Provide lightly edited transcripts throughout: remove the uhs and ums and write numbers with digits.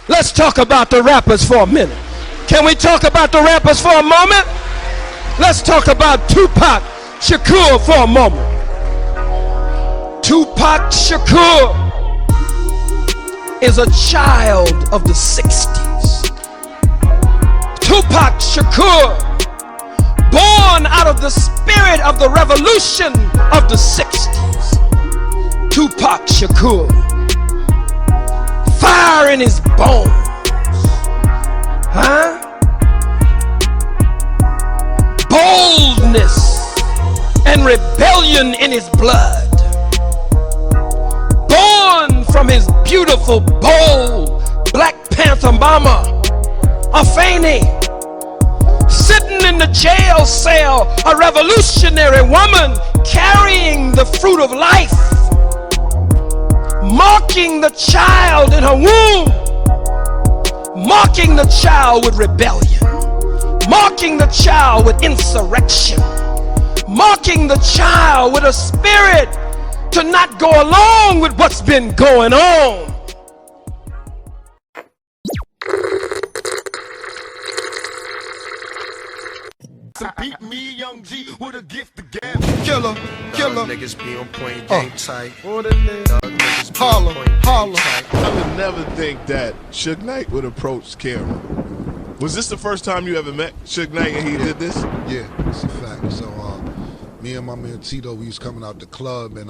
Let's talk about the rappers for a minute. Can we talk about the rappers for a moment? Let's talk about Tupac Shakur for a moment. Tupac Shakur is a child of the 60s. Tupac Shakur, born out of the spirit of the revolution of the 60s. Tupac Shakur, fire in his bones, huh? Boldness and rebellion in his blood. Born from his beautiful, bold Black Panther mama, Afeni, sitting in the jail cell, a revolutionary woman carrying the fruit of life, marking the child in her womb, marking the child with rebellion, marking the child with insurrection, marking the child with a spirit to not go along with what's been going on. Beat me, young G, with a gift to gab. Killer. Niggas be on point, game tight. Holla. I would never think that Suge Knight would approach camera. Was this the first time you ever met Suge Knight and he did this? Yeah, it's a fact. So, me and my man Tito, we was coming out the club, and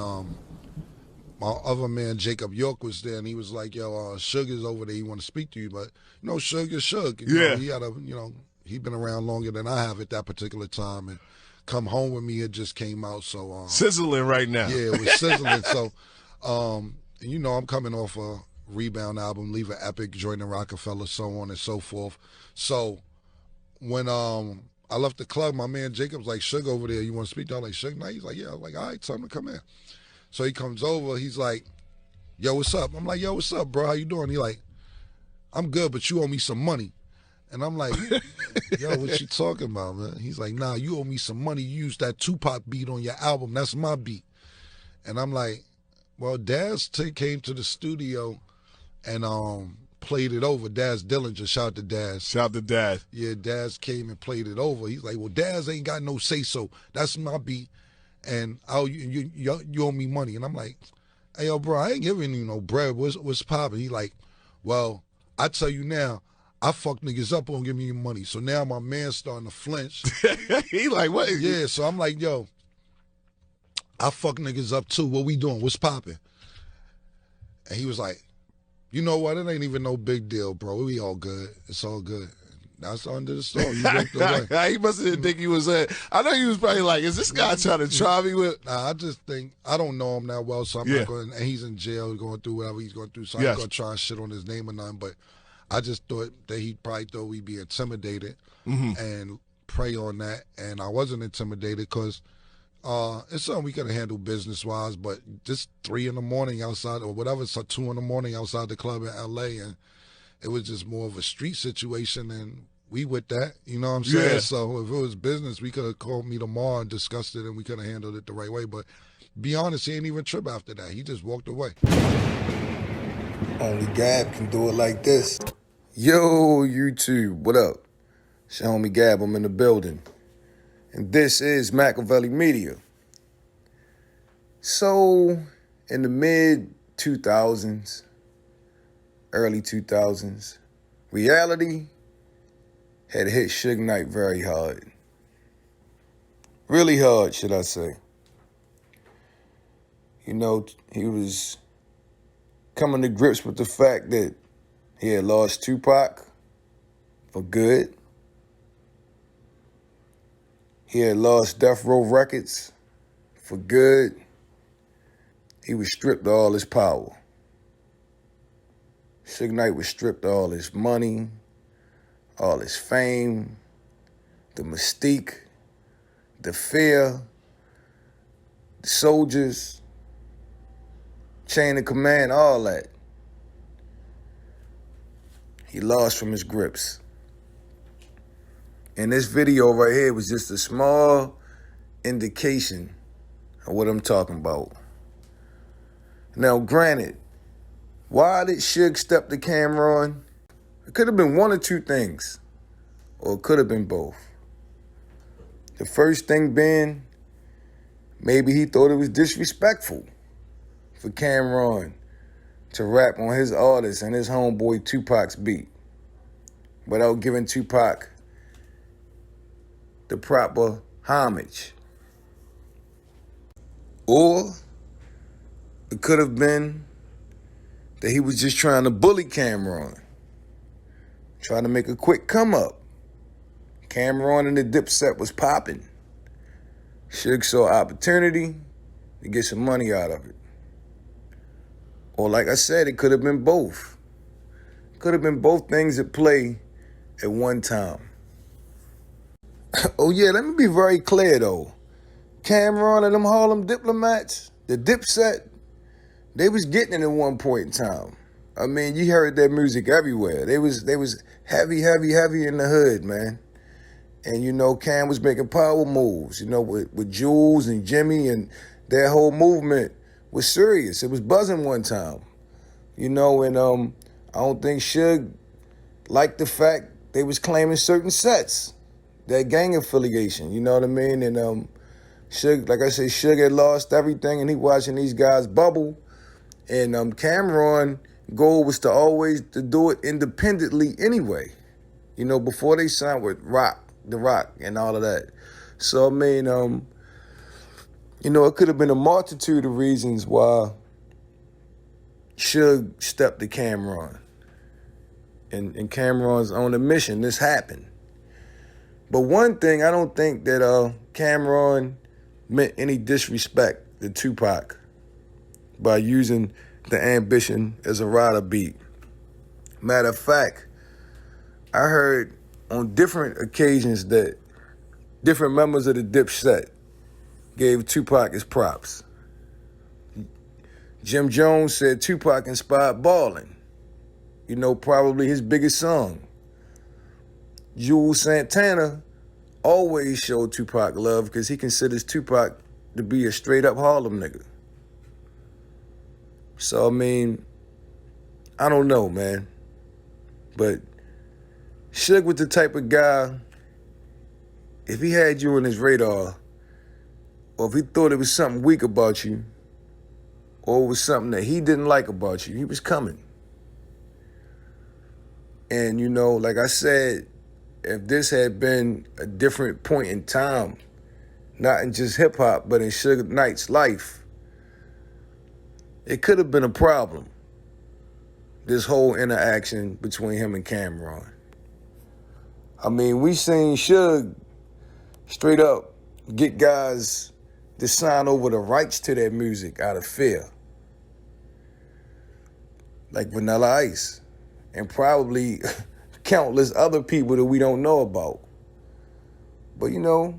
my other man Jacob York was there, and he was like, "Yo, Suge is over there. He want to speak to you." But you know, Suge is Suge. You know, he had a, he'd been around longer than I have at that particular time, and Come Home With Me, it just came out. So sizzling right now. Yeah, it was sizzling. So, and you know, I'm coming off a Rebound album, Leave a Epic, joining Rockefeller, so on and so forth. So when I left the club, my man Jacob's like, "Suge over there, you want to speak to?" I'm like, "Suge Knight?" He's like, "Yeah." I'm like, "All right, tell him to come in." So he comes over, he's like, "Yo, what's up?" I'm like, "Yo, what's up, bro? How you doing?" He like, "I'm good, but you owe me some money." And I'm like, "Yo, what you talking about, man?" He's like, "Nah, you owe me some money. You used that Tupac beat on your album. That's my beat." And I'm like, "Well, Daz came to the studio and played it over. Daz Dillinger, shout out to Daz. Shout out to Daz. Yeah, Daz came and played it over. He's like, "Well, Daz ain't got no say-so. That's my beat, and you owe me money." And I'm like, "Hey, yo, bro, I ain't giving you no bread. What's poppin'?" He like, "Well, I tell you now, I fuck niggas up on giving you money." So now my man's starting to flinch. He like, what? Yeah, so I'm like, "Yo, I fuck niggas up too. What we doing? What's poppin'?" And he was like, "You know what? It ain't even no big deal, bro. We all good. It's all good." That's the end of the story. He walked away. He must have think he was I know he was probably like, is this guy trying to try me with? Nah, I just think, I don't know him that well, so I'm not going, and he's in jail going through whatever he's going through, so I'm not going to try and shit on his name or nothing, but I just thought that he probably thought we'd be intimidated and prey on that, and I wasn't intimidated because it's something we could have handled business-wise, but just 3 in the morning outside, or whatever, so 2 in the morning outside the club in L.A., and it was just more of a street situation, and we with that, you know what I'm saying? Yeah. So if it was business, we could have called me tomorrow and discussed it, and we could have handled it the right way, but be honest, he ain't even trip after that. He just walked away. Only Gab can do it like this. Yo, YouTube, what up? It's your homie Gab, I'm in the building. And this is Machiavelli Media. So, in the mid-2000s, early 2000s, reality had hit Suge Knight very hard. Really hard, should I say. You know, he was coming to grips with the fact that he had lost Tupac for good. He had lost Death Row Records for good. He was stripped of all his power. Suge Knight was stripped of all his money, all his fame, the mystique, the fear, the soldiers, chain of command, all that. He lost from his grips. And this video right here was just a small indication of what I'm talking about. Now, granted, why did Suge step the camera on? It could have been one or two things, or it could have been both. The first thing being, maybe he thought it was disrespectful for Cameron to rap on his artist and his homeboy Tupac's beat without giving Tupac the proper homage. Or it could have been that he was just trying to bully Cameron, trying to make a quick come up. Cameron and the Dipset was popping. Suge saw opportunity to get some money out of it. Or like I said, it could have been both. Could have been both things at play at one time. Oh yeah, let me be very clear though. Cameron and them Harlem Diplomats, the Dipset, they was getting it at one point in time. I mean, you heard their music everywhere. They was heavy in the hood, man. And, you know, Cam was making power moves, you know, with Jules and Jimmy, and their whole movement was serious. It was buzzing one time, you know, and I don't think Suge liked the fact they was claiming certain sets, that gang affiliation, you know what I mean? And Suge, like I said, Suge had lost everything, and he watching these guys bubble. And Cameron goal was to always to do it independently anyway, you know, before they signed with The Rock and all of that. So, I mean, you know, it could have been a multitude of reasons why Suge stepped to Cameron. And Cameron's on a mission. This happened. But one thing, I don't think that Cameron meant any disrespect to Tupac by using the Ambition as a rider beat. Matter of fact, I heard on different occasions that different members of the Dipset gave Tupac his props. Jim Jones said Tupac inspired Ballin', you know, probably his biggest song. Jules Santana always showed Tupac love because he considers Tupac to be a straight up Harlem nigga. So, I mean, I don't know, man. But Suge was the type of guy, if he had you on his radar, or if he thought it was something weak about you, or it was something that he didn't like about you, he was coming. And, you know, like I said, if this had been a different point in time, not in just hip-hop, but in Suge Knight's life, it could have been a problem, this whole interaction between him and Cameron. I mean, we seen Suge straight up get guys to sign over the rights to their music out of fear, like Vanilla Ice, and probably countless other people that we don't know about. But, you know,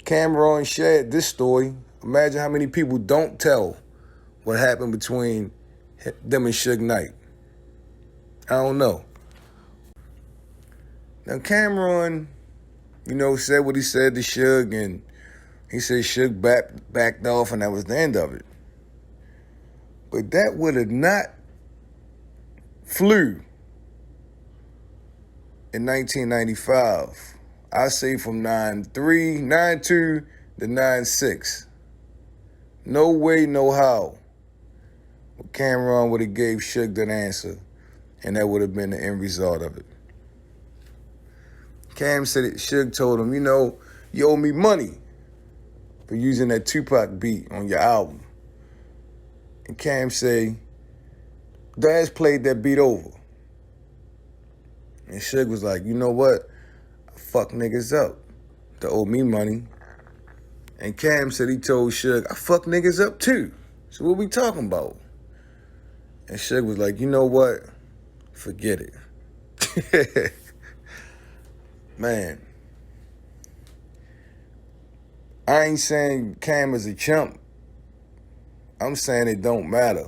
Cameron shared this story. Imagine how many people don't tell what happened between them and Suge Knight. I don't know. Now, Cameron, you know, said what he said to Suge, and he said Suge backed off, and that was the end of it. But that would have not flew in 1995. I say from 9-3, 9-2 to 9-6. No way, no how. Cameron would have gave Suge that answer, and that would have been the end result of it. Cam said it, Suge told him, you know, you owe me money for using that Tupac beat on your album. And Cam say, Daz played that beat over. And Suge was like, you know what? I fuck niggas up to owe me money. And Cam said he told Suge, I fuck niggas up too. So what we talking about? And Suge was like, you know what? Forget it. Man. I ain't saying Cam is a chump. I'm saying it don't matter.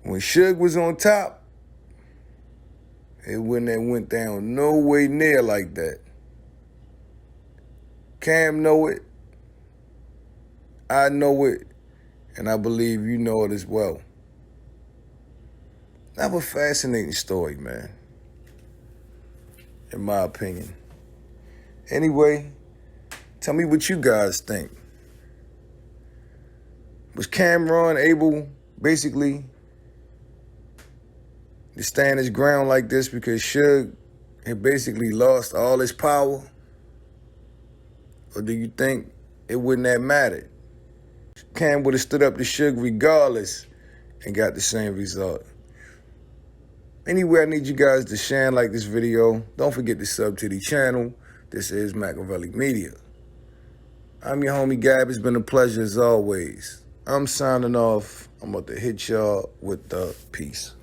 When Suge was on top, it wouldn't have went down no way near like that. Cam know it. I know it. And I believe you know it as well. That was a fascinating story, man. In my opinion. Anyway, tell me what you guys think. Was Cameron able, basically, to stand his ground like this because Suge had basically lost all his power? Or do you think it wouldn't have mattered? Cam would have stood up to Suge regardless and got the same result. Anyway, I need you guys to share and like this video. Don't forget to sub to the channel. This is Machiavelli Media. I'm your homie Gab. It's been a pleasure as always. I'm signing off. I'm about to hit y'all with the peace.